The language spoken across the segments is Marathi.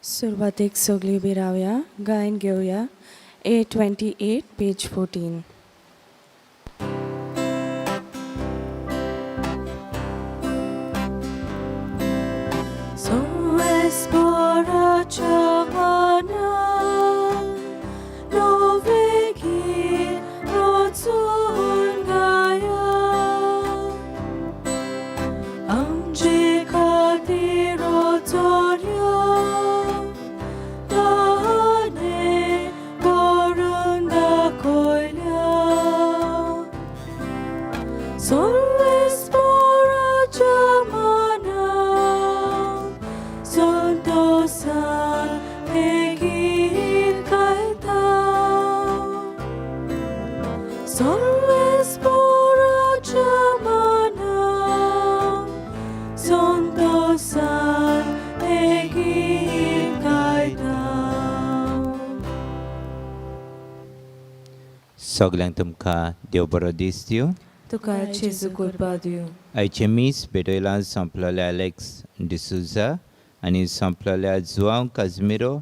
सुरवातीक सगळी उबी रावया गायन घेवया A28 page 14. So esporachamana novegi rotsungaya amji kati rotorio dane borunda koilya so esporachamana Sondosa egin kaita Solves pora chamana Sondosa egin kaita सगळ्यांक तुमकां देव बरो दीस दिवं. तुका जेजू करपा दिवं आयचे मीस भेटयला संपलेल्या एलेक्स डिसुजा आनी संपलेल्या जुआंव काजमिरो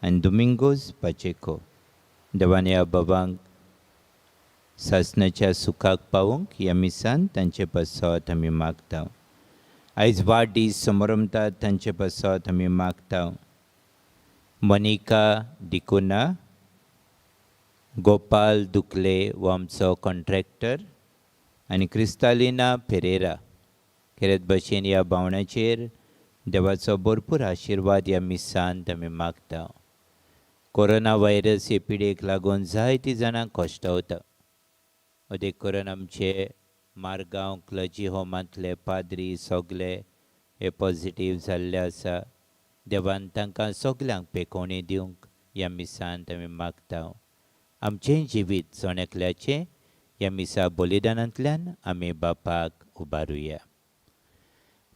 आनी दोमिंगोज पाचेको. देवान ह्या बाबांक सासणाच्या सुखाक पावूंक ह्या मिसान तांचे पासत आमी मागता. आयज वाडदीस समारंभात तांचे पासत आमी मागता. मोनिका डिकुना, गोपाल दुकले हो आमचो कॉन्ट्रॅक्टर आनी क्रिस्तालिना पेरेरा. खरेंच भशेन ह्या भावण्याचेर देवाचो भरपूर आशिर्वाद ह्या मिसांत आमी मागता. कोरोना व्हायरस हे पिडेक लागून जायतीं जाणांक कश्टावता. अदेक करून आमचे मारगांव क्लर्जी होमांतले पाद्री सगळे हे पॉझिटीव जाल्ले आसा. देवान तांकां सगल्यांक पेखोवणी दिवंक ह्या मिसांत आमी मागता. आमचें जिवीत सोण्याकल्याचें ह्या मिसा बलिदानांतल्यान आमी बापाक उबारुया.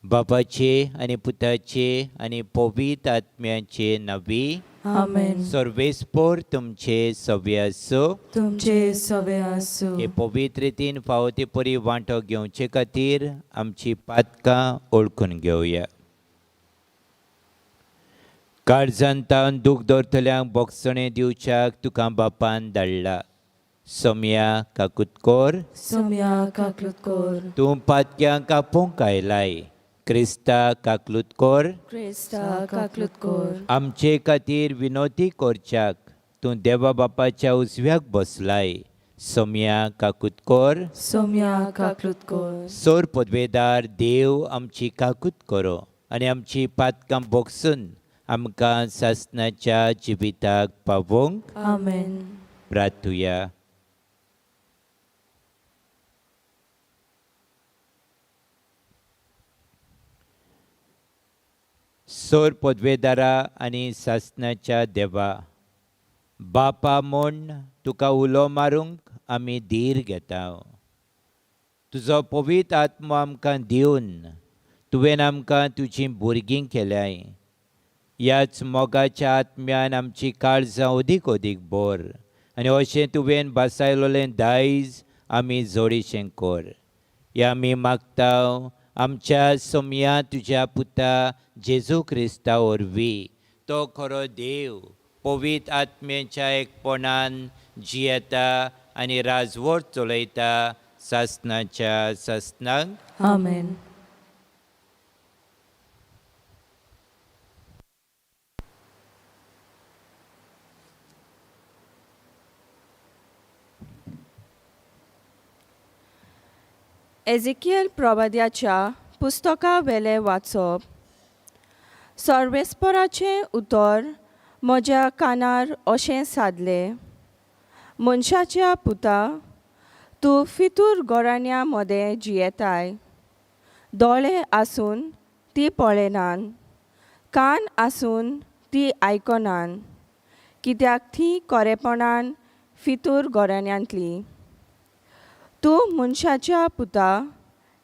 बापाचे आनी पुताचे आनी पवित्र आत्म्याचे नवी आमेन. सर्वेस्पोर तुमचे सव्य आसूं. तुमचे सवे आसूं हे पवित्र रितीन फावो ते परी वांटो घेवचे खातीर आमची पातकां ओळखून घेवया. काळजांतान दूख दवरतल्यांक बोगसणे दिवच्याक तुका बापान धाडला. सोम्या काकुतकोर, सोम्या काकलुतकोर तूं पातक्यांक आपोवंक आयलाय. क्रिस्ता काकलुतकोर, क्रिस्ता काकलुतकोर आमचे खातीर विनोती करच्याक तूं देवा बापाच्या उजव्याक बसलाय. सोम्या काकुतकोर, सोम्या काकलुतकोर सोर पदवेदार देव आमची काकूत करो आनी आमची पातकां बोगसून आमकां सासणाच्या जिविताक पावोवंक आमेन. प्रार्थुया. सोर पदवेदारा आनी सासणाच्या देवा, बापा म्हूण तुका उलो मारूंक आमी धीर घेता. तुजो पवित्र आत्मो आमकां दिवन तुवें आमकां तुजीं भुरगीं केल्याय. ह्याच मोगाच्या आत्म्यान आमची काळजां अदीक अदीक बोर आनी अशें तुवें बसयलोलें दायज आमी जोडीशें कर. हें आमी मागता आमच्या सोम्या तुज्या पुता जेजू क्रिस्ता वरवीं. तो खरो देव पवित्र आत्म्याच्या एकपणान जियेता आनी राजवट चलयता सासणाच्या सासणांक. आमेन. एझेकियल प्रवाद्याच्या पुस्तका वेले वाचप. सर्वेस्पराचें उतर म्हज्या कानार अशें सादलें. मनशाच्या पुता, तूं फितूर गोराण्या मदें जियेताय. दोळे आसून ती पळयनान, कान आसून ती आयकनान, कित्याक ती कोरेपणान फितूर गोराण्यांतली. तूं मनशाच्या पुता,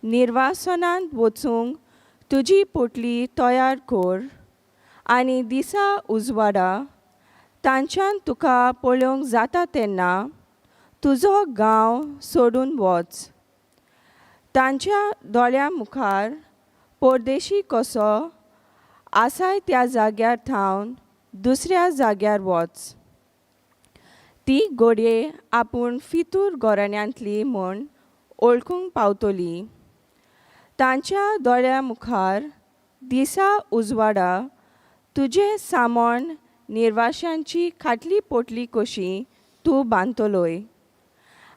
निर्वासनांत वचूंक तुजी पोटली तयार कर आनी दिसा उजवाडा तांच्यान तुका पळोवंक जाता तेन्ना तुजो गांव सोडून वच. तांच्या दोळ्या मुखार परदेशी कसो आसाय त्या जाग्यार थावन दुसऱ्या जाग्यार वच. ती घोडये आपूण फितूर गोराण्यांतली म्हूण ओळखूंक पावतली. तांच्या दोळ्या मुखार दिसा उजवाडा तुजें सामोण निर्वाशांची खाटली पोटली कशी तूं बांदतलोय.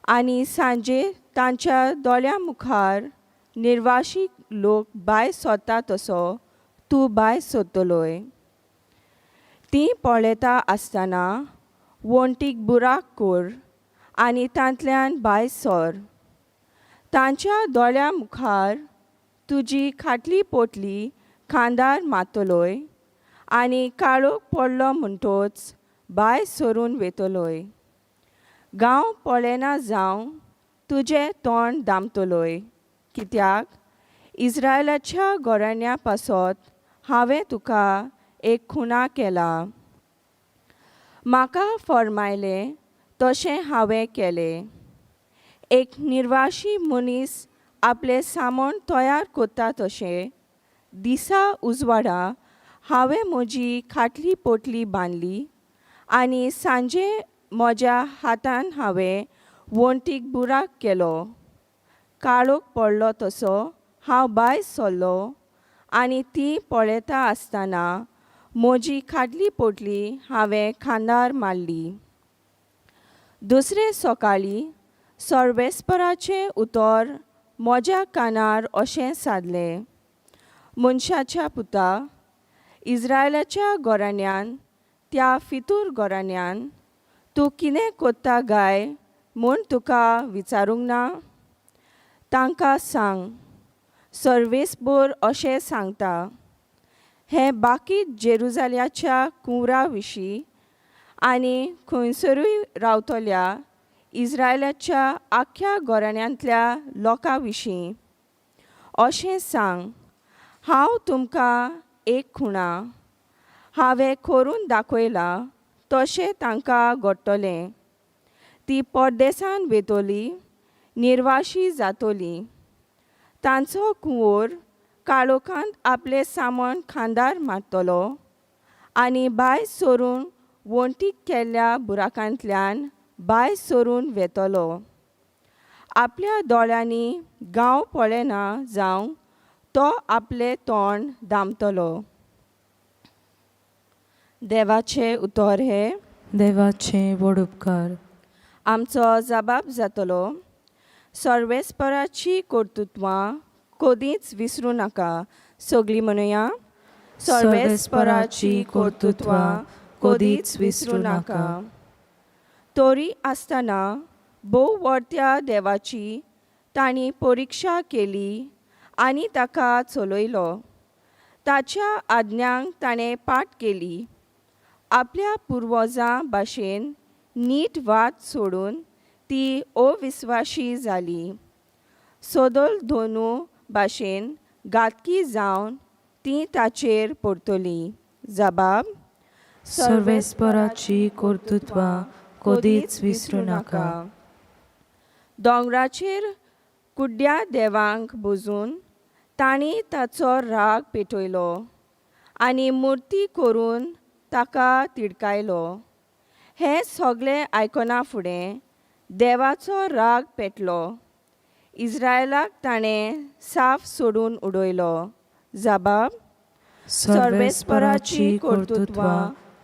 आनी सांजे तांच्या दोळ्या मुखार निर्वाशीक लोक भायर सोदता तसो तूं भायर सोदतलोय. तीं पळयता आसतना वणटीक बुराक कोर आनी तांतल्यान भायर सर. तांच्या दोळ्या मुखार तुजी खाटली पोटली खांदार मारतलोय आनी काळोख पडलो म्हणटोच भायर सरून वेतलोय. गांव पळयना जावं तुजें तोंड धांपतलोय, कित्याक इस्रायलाच्या गोराण्या पासत हांवें तुका एक खुणा केला. म्हाका फरमायलें तशें हांवें केलें. एक निर्वाशी मनीस आपलें सामोण तयार कोत्ता तशें दिसा उजवाडा हांवें म्हजी खाटली पोटली बांदली आनी सांजे म्हज्या हातान हांवें वणटीक बुराक केलो. काळोख पडलो तसो हांव भायर सरलो आनी ती पळयता आसतना म्हजी खाटली पोटली हांवें खांदार मारली. दुसरे सकाळीं सर्वेस्पराचें उतर म्हज्या कानार अशें सादलें. मनशाच्या पुता, इस्रायलाच्या गोराण्यान त्या फितूर गोराण्यान तूं कितें कोत्ता गाय म्हूण तुका विचारूंक ना? तांकां सांग, सर्वेस्पर अशें सांगता, हें बाकी जेरुजाल्याच्या कुंवरा विशीं आनी खंयसरूय रावतल्या इस्रायलाच्या आख्या गोराण्यांतल्या लोकां विशीं. अशें सांग, हांव तुमकां एक खुणा हांवें करून दाखयलां तशें तांकां घडटलें. ती परदेसान वेतली, निर्वाशी जातली. तांचो कुंवर काळोखांत आपलें सामोण खांदार मारतलो आनी भायर सरून वणटीक केल्ल्या बुराकांतल्यान भायर सरून वेतलो. आपल्या दोळ्यांनी गांव पळयना जावं तो आपलें तोंड धांपतलो. देवाचें उतर हे देवाचें व्हड उपकार. आमचो जबाब जातलो, सर्वेस्पराची कर्तुत्वां कधीच विसरूं नाका. सगळीं म्हणुया, सर्वेस्पराची कर्तुत्वां कधीच विसरूं नाका. तरी आसतना भोव वर्त्या देवाची तांणी परिक्षा केली आनी ताका चलयलो. ताच्या आज्ञांक ताणें पाट केली. आपल्या पुर्वजां भाशेन नीट वाट सोडून ती अविस्वाशी जाली. सोदोल दोनू भाशेन घातकी जावन ती ताचेर पडटली. जबाब, सर्वेस्पराची कर्तुत्वां कधीच विसरूं नाका. दोंगराचेर कुड्ड्या देवांक भोजून तांणी ताचो राग पेटयलो आनी मुर्ती करून ताका तिडकायलो. हें सगळें आयकना फुडें देवाचो राग पेटलो. इस्रायलाक ताणें साफ सोडून उडयलो. जबाब, सर्वेस्पराची कर्तुत्वां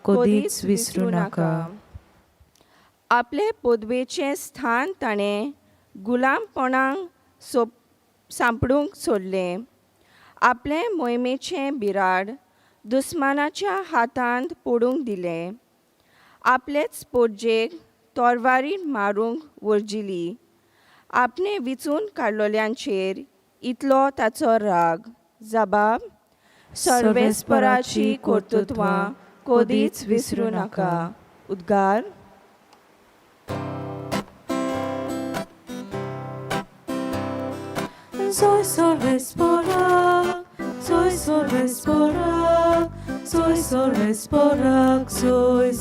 कधीच विसरूं नाका. आपले पदवेचें स्थान ताणें गुलामपणांक सांपडूंक सोडलें. आपले मोहिमेचें बिराड दुस्मानाच्या हातांत पडूंक दिलें. आपलेच पोरजेक तोरवारीन मारूंक वर्जिली. आपणे विचून काडलोल्यांचेर इतलो ताचो राग. जबाब, सर्वेस्पराची कर्तुत्वां कधीच विसरूं नाका. उद्गार, Soy Sorvesporak, soy Sorvesporak, soy Sorvesporak, soy.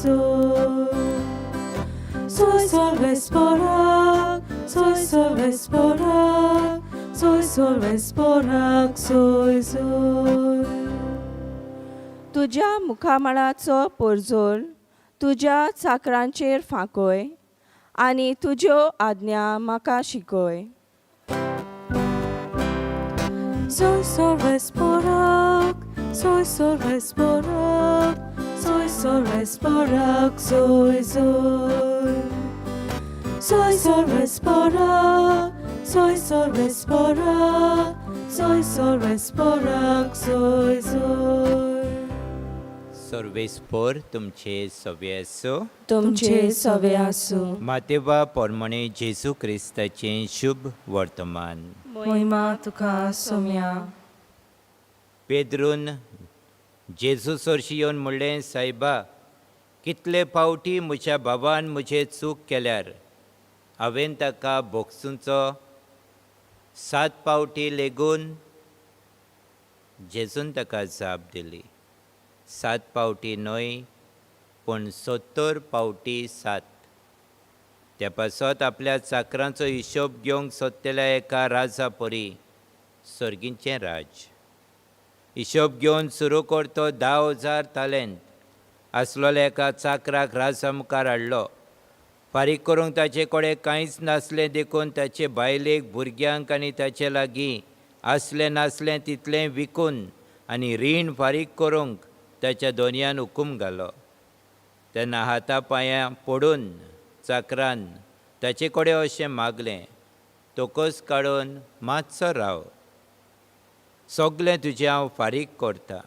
Soy Sorvesporak, soy Sorvesporak, soy Sorvesporak, soy. तुज्या मुखामळाचो पोरजोल तुज्या चाकरांचेर फांकय आनी तुज्यो आज्ञा म्हाका शिकय. Soy sol resporak, soy sol resporak, soy sol resporak, soy sol. Soy sol resporak, soy sol resporak, soy sol resporak, soy sol. सर्वेस्पोर तुमचे सवे असो. तुमचे सवे आसूं. मातेवा पोरमणे जेजू क्रिस्ताचे शुभ वर्तमान. Moima tuka somya. पेद्रून जेजू सोरशी येवन म्हणलें, सायबा, कितले फावटी म्हज्या भावान म्हजे चूक केल्यार हांवें ताका बोगसूंचो 7 फावटी लेगून. जेजून ताका जाप दिली, 7 फावटी न्हय पूण 70 फावटी 7. त्या पासत आपल्या चाकरांचो हिशोब घेवंक सोदलेल्या एका राजा परी सर्गींचें राज. हिशोब घेवन सुरू करतो 10,000 तालेंत आसलोल्या एका चाकराक राजा मुखार हाडलो. फारीक करूंक ताचे कडेन कांयच नासलें देखून ताचे बायलेक, भुरग्यांक आनी ताचे लागीं आसलें नासलें तितलें विकून आनी रीण फारीक करूंक ताच्या दोनयान हुकूम घालो. तेन्ना हाता पांयां पडून चाकरान ताचे कडेन अशें मागलें, तोकस काडून मातसो राव, सगलें तुजें हांव फारीक करतां.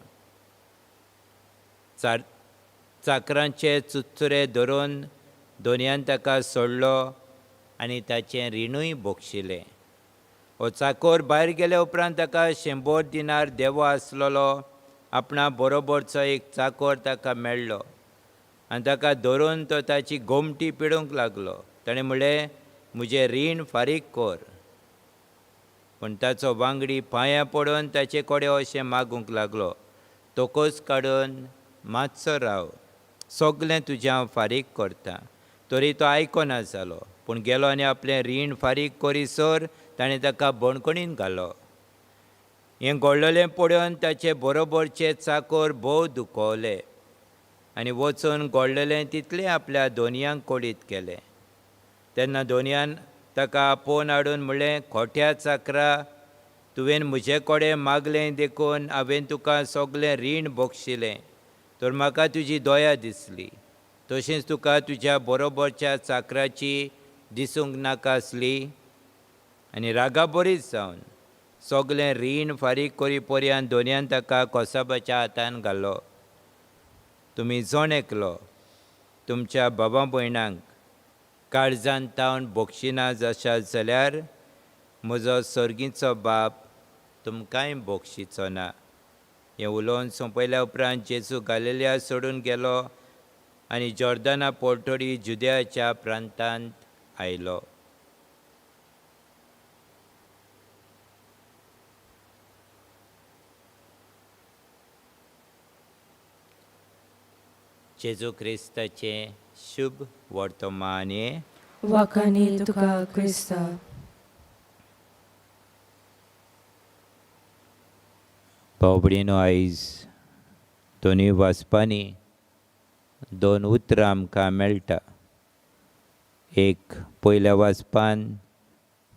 चाकरांचे चुचुरे धरून दोनयान ताका सोडलो आनी ताचें रिणूय बोगशिलें. हो चाकोर भायर गेले उपरांत ताका 100 दिनार देवो आसलेलो आपणा बरोबरचो एक चाकोर ताका मेळ्ळो आनी ताका धरून तो ताची गोमटी पिडूंक लागलो. ताणें म्हणलें, म्हजें रीण फारीक कर. पूण ताचो वांगडी पांयां पडून ताचे कडेन अशें मागूंक लागलो, तोकस काडून मातसो राव, सगलें तुजें हांव फारीक करतां. तरी तो आयकोना जालो, पूण गेलो आनी आपलें रीण फारीक करीसर ताणें ताका बणकणीन घालो. हें घडलेलें पळोवन ताचे बरोबरचे चाकोर भोव दुखवले आनी वचून घडलेलें तितलें आपल्या दोनयांक कोडीत केलें. तेन्ना दोनयान ताका आपोवन हाडून म्हणलें, खोट्या चाकरा, तुवें म्हजे कडेन मागलें देखून हांवें तुका सगलें रीण बोगशिलें, तर म्हाका तुजी दया दिसली. तशेंच तुका तुज्या बरोबरच्या चाकराची दिसूंक नाका आसली. आनी रागा बरीच जावन सगलें रीण फारीक करी पर्यंत दोनयान ताका कोसाबाच्या हातान घालो. तुमी जण एकलो तुमच्या भावा भयणांक काळजान तावन बोगशिना जशा जाल्यार म्हजो सर्गीचो बाप तुमकांय बोगशिचो ना. हें उलोवन सोंपयल्या उपरांत जेजू गालिल्या सोडून गेलो आनी जॉर्दाना पोरतोडी जुद्याच्या प्रांतांत आयलो. जेजू क्रिस्ताचें शुभ वर्तमान. Wakani tuka Krista. भावभयणीनो, आयज दोनूय वाचपांनी 2 उतरां आमकां मेळटा. एक पयल्या वाचपान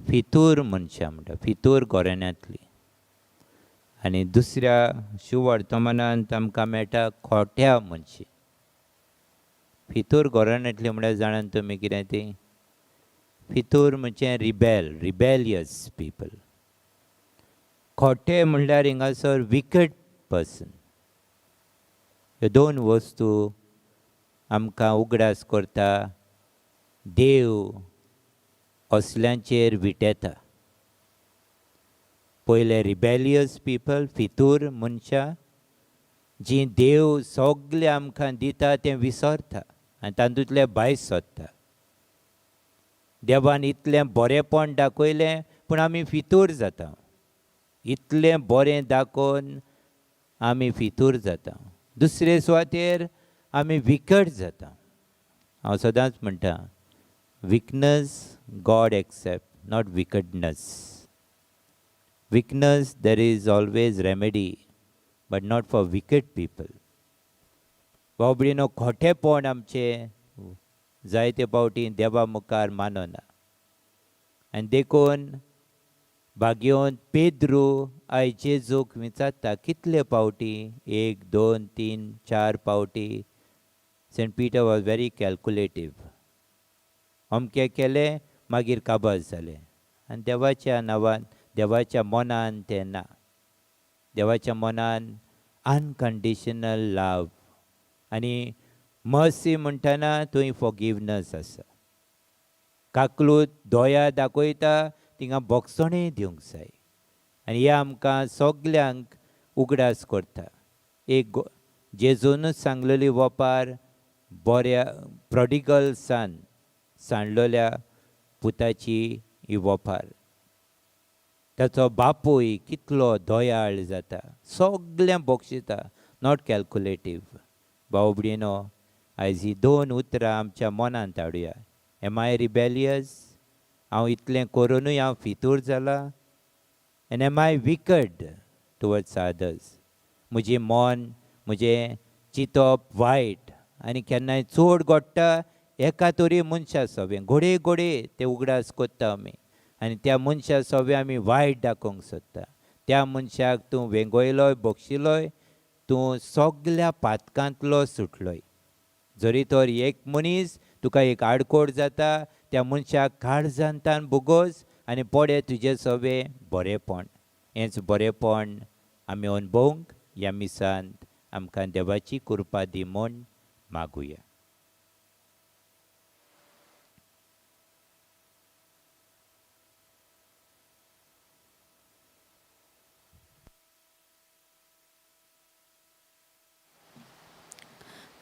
फितूर मनशां म्हणटा, फितूर घराण्यांतली. आनी दुसऱ्या शुभ वर्तमानांत आमकां मेळटा खोट्या मनशी. फितूर घराण्यांतली म्हळ्यार जाणात तुमी कितें ती? फितूर म्हणजे रिबेलियस पीपल. खोटे म्हणल्यार हिंगासर विकेड पर्सन. ह्यो 2 वस्तू आमकां उगडास करता. देव असल्यांचेर विटेता. पयले रिबेलियस पीपल, फितूर मनशां, जी देव सगलें आमकां दिता तें विसरता आनी तातूंतले भायर सोदता. देवान इतलें बरेंपण दाखयलें पूण आमी फितूर जाता. इतलें बरें दाखोवन आमी फितूर जाता. दुसरे सुवातेर आमी विकट जाता. हांव सदांच म्हणटा, weakness God accept, not wickedness. Weakness, there is always remedy, but not for wicked people. भाव भयणीनो, खोटेपण आमचें जायते फावटी देवा मुखार मानना. आनी देखून भाग्योन पेद्रू आयज जेजूक विचारता कितले फावटी, 1, 2, 3, 4 फावटी. Saint Peter was very calculative. अमकें केलें मागीर काबार जालें. आनी देवाच्या नांवान, देवाच्या मनान तें ना. देवाच्या मनान अनकंडिशनल लव आनी मर्सी म्हणटना थंय फॉरगिवनस आसा. काकलूत दोया दाखयता थिंगा बोगसणें दिवंक जाय. आनी हें आमकां सगल्यांक उगडास करता. एक जेजूनच सांगलेली वपार बऱ्या प्रॉडिगल सन, सांडलेल्या पुताची ही वपार. ताचो बापूय कितलो दोयाळ जाता, सगळ्यांक बक्षिता, नॉट कॅल्कुलेटीव. भाव भयणीनो, आयज ही 2 उतरां आमच्या मनांत हाडुया. M I rebellious? हांव इतलें करूनय हांव फितूर जालां? And am I wicked towards others? म्हजें मन, म्हजें चिंतप वायट आनी केन्नाय चड घडटा एका तरी मनशा सवें. घोडे घोडे ते उगडास कोत्ता आमी आनी त्या मनशा सवें आमी वायट दाखोवंक सोदता. त्या मनशाक तूं वेंगयलोय, बक्षिलोय, तूं सगल्या पातकांतलो सुटलोय. जरी तर एक मनीस तुका एक आडकोड जाता, त्या मनशाक काळजांतान बुगोस आनी पडे तुजे सवें बरेपण. हेंच बरेपण आमी अणभवंक ह्या मिसांत आमकां देवाची कृपा दी म्हूण मागुया.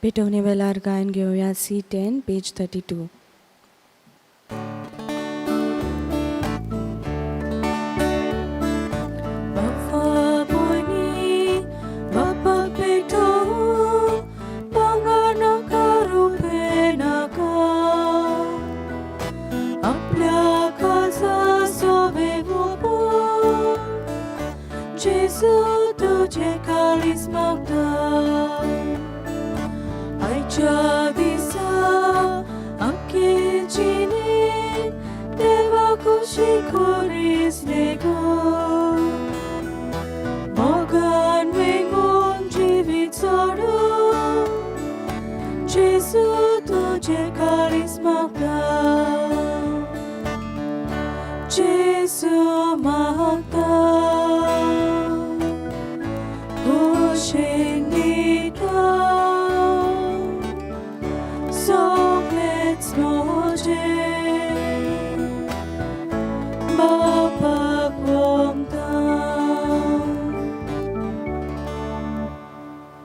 पेटवणे वेळार गायन घेऊया C10 पेज 32.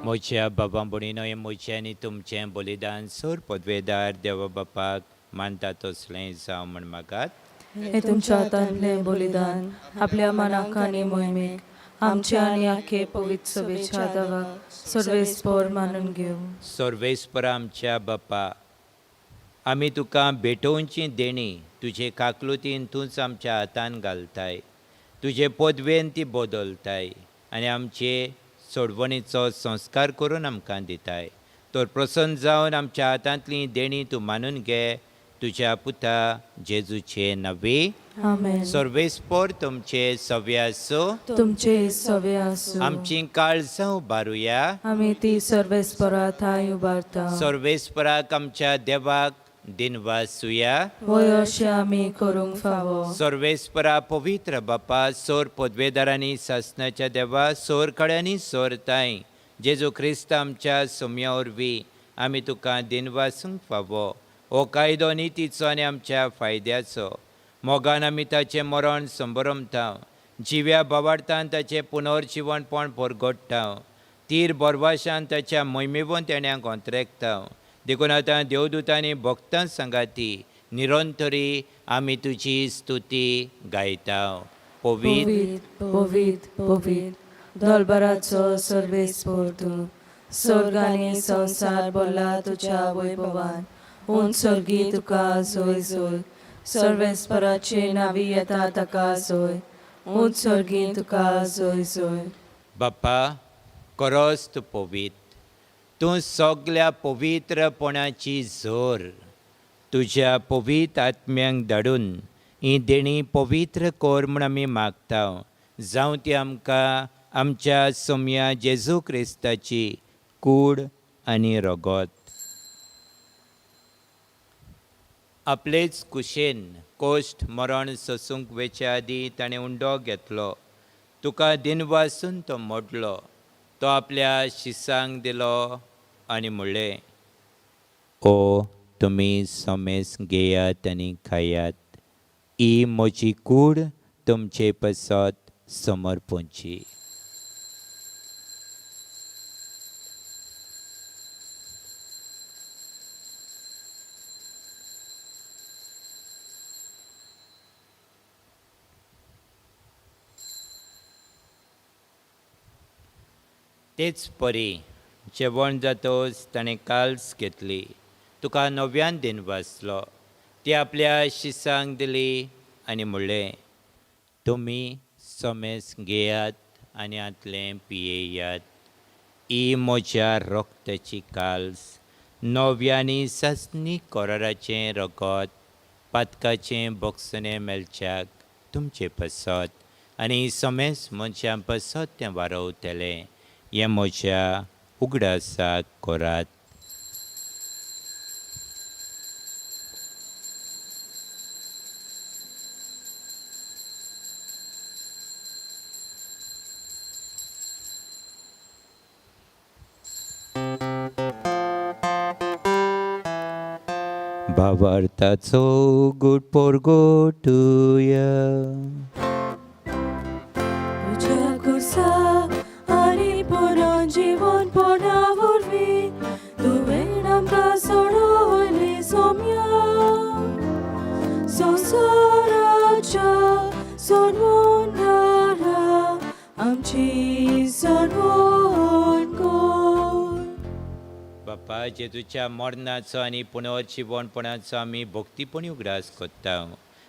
म्हज्या बाबा भयणीनो, हें म्हजें आनी तुमचें बलिदान सोर पदवेदार देवा बापाक मानता तसलें जावं म्हण मागात. हे तुमच्या हातांतलें बलिदान आपल्या मनाक आनी मोहिमेक आमच्या आनी आखे पवित्र सभेच्या देवाक सर्वेस्पर मानून घेवं. सर्वेस्पर आमच्या बापा, आमी तुका भेटोवची देणी तुजे काकलुतीन तूंच आमच्या हातान घालताय. तुजे पदवेन ती बदलताय आनी आमचे सोडवणीचो संस्कार करून आमकां दिताय. तर प्रसन्न जावन आमच्या हातांतली देणी तूं मानून घे. तुज्या पुता जेजूचे नवे. आमेन. सर्वेस्पर तुमचे सवे आसो. तुमचे सवे आसूं. आमची काळजां उबारुया. आमी ती सर्वेस्परा थंय उबारता. सर्वेस्पराक आमच्या देवाक दिनवासुया. वय अशें आमी करूंक फावो. सर्वेस्परा पवित्र बापा, सोर पदवेदारांनी सासणाच्या देवा, सोर कड्यांनी सोर ताई जेजू क्रिस्त आमच्या सोम्या वरवीं आमी तुका दिनवासूंक फावो. हो कायदो नितीचो आनी आमच्या फायद्याचो. मोगान आमी ताचें मरण संभरमता. जिव्या बाबार्थान ताचें पुनर्जीवणपण परगट्टा. तीर बरवाशान ताच्या मोहिमेवंत तेण्याक अंतरेकता. देखून आतां देवदूतांनी भक्तां सांगाती निरंतरी आमी तुजी स्तुती गायता. पवित्र पवित्र पवित्र दरबाराचो सर्वेस्पर तूं. स्वर्ग आनी संसार भरला तुज्या वैभवान. उंचर्गी तुका सोय सोय. सर्वेस्पराचे नावी येता ताका सोय. उंचर्गी तुका सोय सोय. बाप्पा, खरोच तूं पवित्र. तूं सगल्या पवित्रपणाची जोर तुज्या पवित्र आत्म्यांक धाडून ही देणी पवित्र कोर म्हूण आमी मागता. जावं ती आमकां आमच्या सोम्या जेजू क्रिस्ताची कूड आनी रगत. आपलेच कुशेन कोश्ट मरण सोसूंक वेच्या आदीं ताणें उंडो घेतलो. तुका दिनवासून तो मोडलो. तो आपल्या शिसांक दिलो आनी म्हणलें, ओ तुमी सोमेस घेयात आनी खायात. ही म्हजी कूड तुमचे पसत समर्पूंची. तेच परी जेवण जातोच ताणें काल्स घेतली. तुका नव्यान दिन वाचलो. ती आपल्या शिसांक दिली आनी म्हणलें, तुमी सोमेस घेयात आनी आतलें पियेयात. ही म्हज्या रोगताची काल्स, नव्यानी ससनी कोराराचें रगत, पातकाचें बोगसणें मेलच्याक तुमचे पसत आनी सोमेस मनशां पसत तें वारवतलें. हें म्हज्या उगडासाक कोरात. भावार्थाचो गुड पोरगोटुया. तुझ्या कुसा आनी पुनर्जीवन पोना वरवीं तुवें आमकां सोडवली सोम्या. संवसाराच्या सोडवणारा आमची सोडवण कर. बापा जेजूच्या मरणाचो आनी पुनर्जीवनपणाचो आमी भक्तीपणी उगडास कोत्ता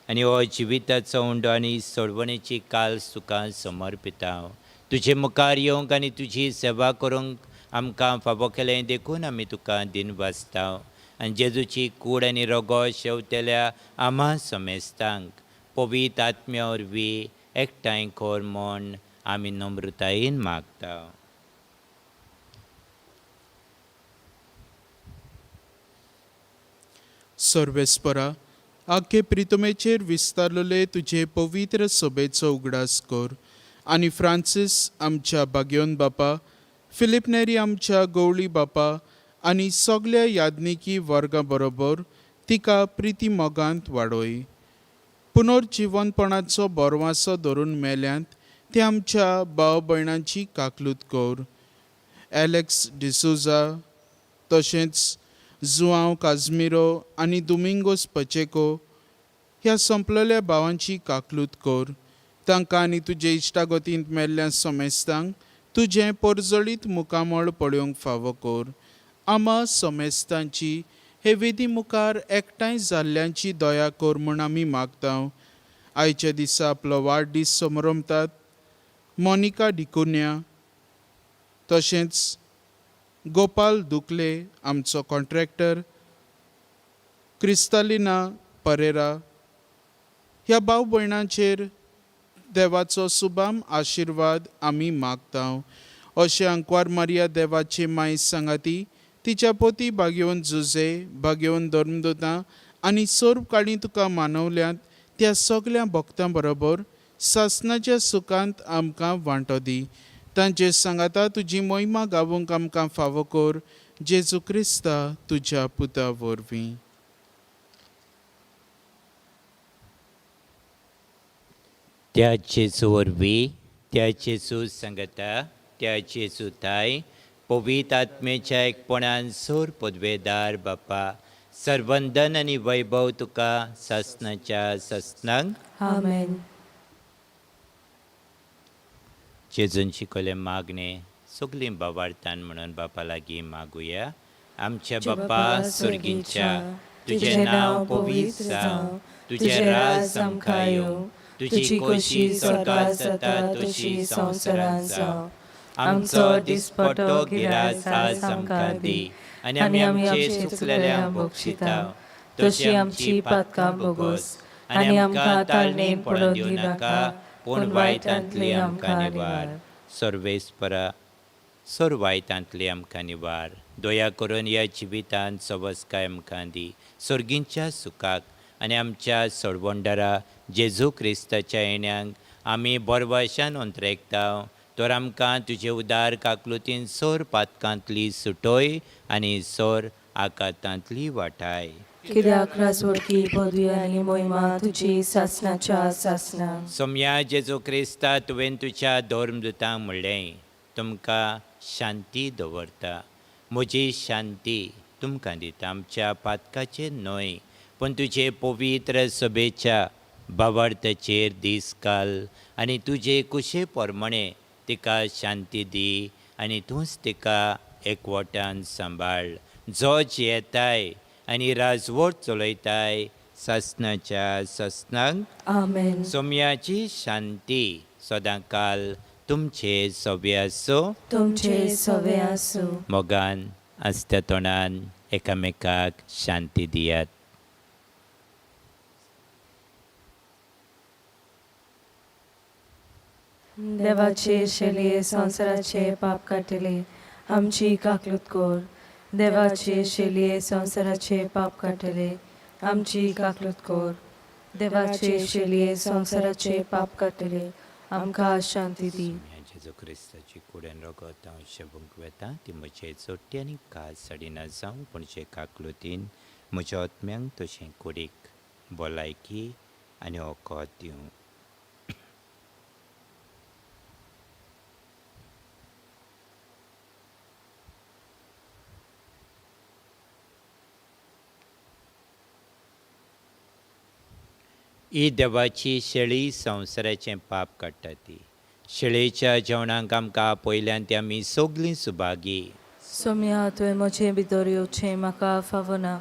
आनी हो जिविताचो उंडो आनी सोडवणेची काल्स तुका समर्पिता. तुजे मुखार येवंक आनी तुजी सेवा करूंक आमकां फावो केलें देखून आमी तुका दिन वाचता. आनी जेजूची कूड आनी रगत शेवतेल्या आम्हा समेस्तांक पवित्र आत्म्या वरवीं एकठांय कर म्हूण आमी नम्रतायेन मागता. सर्वेस्परा, आख्खे प्रितमेचेर विस्तारलेले तुजे पवित्र सभेचो उगडास कर आनी फ्रांसीस आमच्या बागयोन बापा, फिलिप नेरी आमच्या गवळी बापा आनी सगल्या याज्ञिकी वर्गा बरोबर तिका प्रिती मोगांत वाडोय. पुनर्जीवनपणाचो बोरवांसो धरून मेल्यांत ते आमच्या भाव भयणांची काकलूत कर. एलेक्स डिसोजा तशेंच जुआंव काजमिरो आनी दोमिंगोस पचेको ह्या संपलेल्या भावांची काकलूत कर. तांकां आनी तुजे इश्टागतींत मेल्ल्या समेस्तांक तुजें परजळीत मुखामळ पळोवंक फावो कर. आमा समेस्तांची हे विधी मुखार एकठांय जाल्ल्यांची दया कर म्हूण आमी मागता. आयच्या दिसा आपलो वाडदीस समरमतात मोनिका डिकुन्या तशेंच गोपाल दुकले आमचो कॉन्ट्रॅक्टर, क्रिस्तालिना परेरा ह्या भाव भयणांचेर देवाचो सुबाम आशिर्वाद आमी मागता. अशें अंकवार मारिया देवाचे माय सांगाती, तिच्या पोती बागेवन जुजे, बागेवन धर्मदूतां आनी सोर्ब काळी तुका मानवल्यांत त्या सगल्या भक्तां बरोबर सासणाच्या सुखांत आमकां वांटो दी. तांचे सांगाता तुजी मोहिमा गावूंक आमकां फावो कर. जेजू क्रिस्ता तुज्या पुता वरवीं. त्या जेजू वरवीं, त्या जेजू सांगता, त्या जेजू ताय, पवित्र आत्मेच्या एकपणान सोर पदवेदार बापा, सर्वंदन आनी वैभव तुका सासणाच्या ससनांक. आमेन. जेजून शिकवले मागणे सगलीं बाबार्थान म्हणून बापा लागीं मागुया. आमच्या बापा सुर्गींच्या, तुजें नांव पवित्र जावं, तुजें राज आमकां येवं, तुजी खोशी स्वर्गांत जाता तशी संवसारांत जावं. आमचो दिसपटो गिरास आज आमकां दी आनी आमी आमचे चुकलेल्यांक बक्षिता तशी आमची पातकां बोगोस आनी आमकां ताळणेन पडोवन दिवं नाका पूण वायटांतली आमकां निवार. सर्वेस्परा सोर वायटांतली आमकां निवार. दया करून ह्या जिवितांत सवस्काय आमकां दी सर्गींच्या सुखाक आनी आमच्या सोडवंडरा जेजू क्रिस्ताच्या येण्याक आमी बरवाशान अंतरेकता तर आमकां तुजे उदार काकलुतीन सोर पातकांतली सुटोय आनी सोर आकांतांतली वाटाय. कित्याक रासवडकी पदवी आनी मोहिमा तुजी सासणाच्या सासणा. सोम्या जेजू क्रिस्ता तुवें तुज्या धर्मदुतांक म्हणलें तुमकां शांती दवरता म्हजी शांती तुमकां दिता. आमच्या पातकाचेर न्हय पूण तुजे पवित्र सभेच्या बावार्थाचेर दीस घाल आनी तुजे कुशे प्रमाणे तिका शांती दी आनी तूंच तिका एकवटान सांबाळ. जोज येताय आनी राजवट चलयताय सासणाच्या सासणांक. आमेन. सोम्याची शांती सदांकाल तुमचे सवे आसो. तुमचे सवे आसूं. मोगान आसत्या तोंडान एकामेकाक शांती दियात. देवाचे शेलये संवसाराचे पाप काटिले आमची काकलूत कोर. देवाचे शेलये संवसाराचे पाप काटिले आमची काकलूत कोर. देवाचे शेलये संवसाराचे पाप काटिले आमकां शांती दी. जेजू क्रिस्ताची कुडेन रगत हांव शेबूंक वेता ती म्हजे चोट्टी आनी कास साडिना जावं पूणचे काकलुतीन म्हज्या आत्म्यांक तशें कुडीक भलायकी आनी ओकोत दिवं. ही देवाची शेळी संवसाराचें पाप काडटा ती. शेळयेच्या जेवणाक आमकां पयल्यान ती आमी सगलीं सुभागी. सोम्या तुवें म्हजें भितर येवचें म्हाका फावना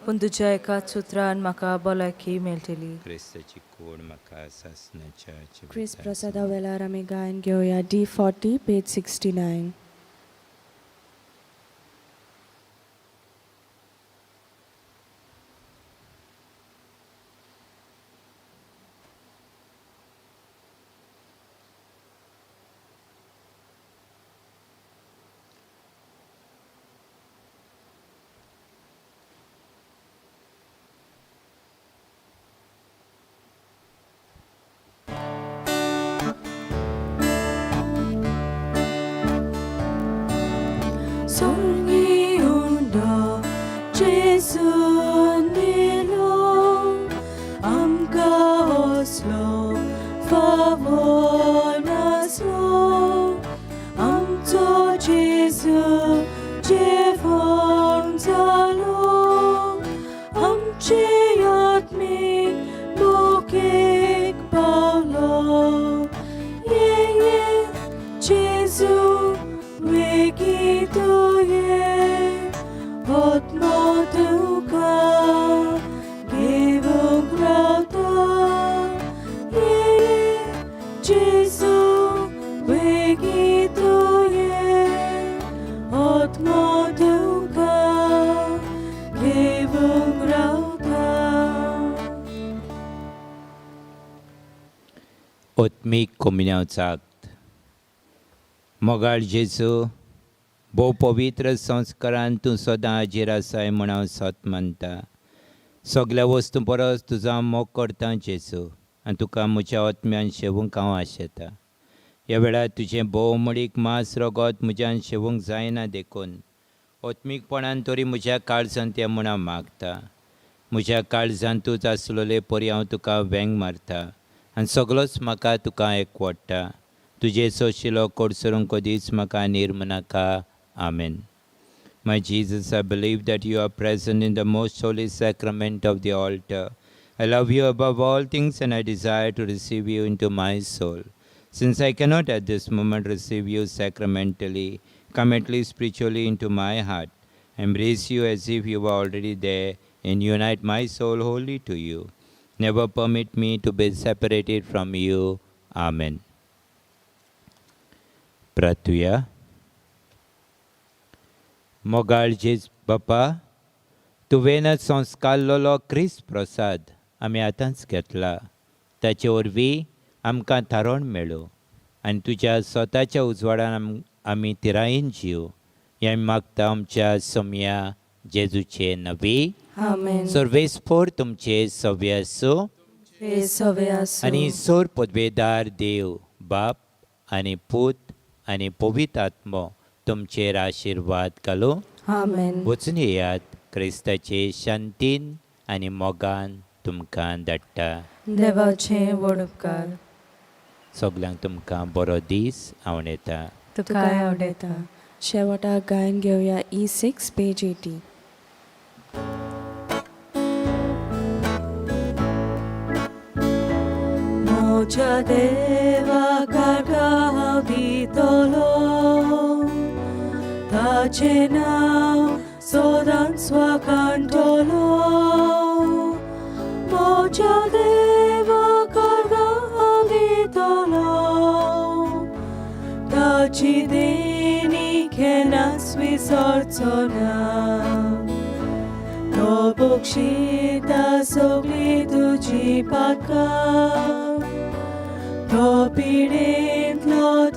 पूण तुज्या एकाच सुत्रान म्हाका भलायकी मेळटली. क्रिस्ताची कूड म्हाका सासणाच्या क्रिस प्रसादा वेळार आमी गायन घेवया D40 पेज 69. ओत्मीक कोमुन्याचो आक्त. मोगाळ जेजू भोव पवित्र संस्कारान तूं सदां हाजीर आसाय म्हूण हांव सत मानता. सगल्या वस्तू परस तुजो हांव मोग करता जेजू आनी तुका म्हज्या आत्म्यान शेवूंक हांव आशेता. ह्या वेळार तुजें भोव मडीक मास रगत म्हज्यान शेवूंक जायना देखून ओत्मीकपणान तरी म्हज्या काळजांत ये म्हूण हांव मागता. म्हज्या काळजांत तूंच आसलोले परी हांव तुका वेंग मारता आनी सगलोच म्हाका तुका एकवडटा. तुजे सोशिलो कोडसरूंक कदीच म्हाका निर्म नाका. आमेन. My Jesus, I believe that you are present in the most holy sacrament of the altar. I love you above all things and I desire to receive you into my soul. Since I cannot at this moment receive you sacramentally, come at least spiritually into my heart. Embrace you as if you were already there and unite my soul wholly to you. Never permit me to be separated from you. Amen. प्रार्थुया. मोगाळ जेज बापा, तुवें संस्कारलेलो क्रिस्त प्रसाद आमी आतांच घेतला. ताचे वरवीं आमकां थारोण मेळो आनी तुज्या स्वताच्या उजवाडान आमी तिरायेन जीव. हें मागता आमच्या सोम्या जेजूचे नवी. आमेन. सर्वेस्पोर तुमचे सव्य आसूं हे सवे आसूं. आनी सोर पदवेदार देव बाप आनी पूत आनी पवित्र आत्मो तुमचेर आशिर्वाद घालो. आमेन. वचून येयात. क्रिस्ताचे शांतीन आनी मोगान तुमकां धाडटा. देवाचे व्हड उपकार. सगल्यांक तुमकां बरो दीस आवडेता. तुकाय आवडेता. शेवटाक गायन घेवया E6 पेज 80. मोच्या देवाक हांव दितलो, ताचे नांव सोदान स्वाकांतलो. मोच्या देवाक हांव दितलो, ताची देणी केन्नाच विसरचो ना. तो बक्षिता सगळी तुजी पातकां, तो पिडेंतलो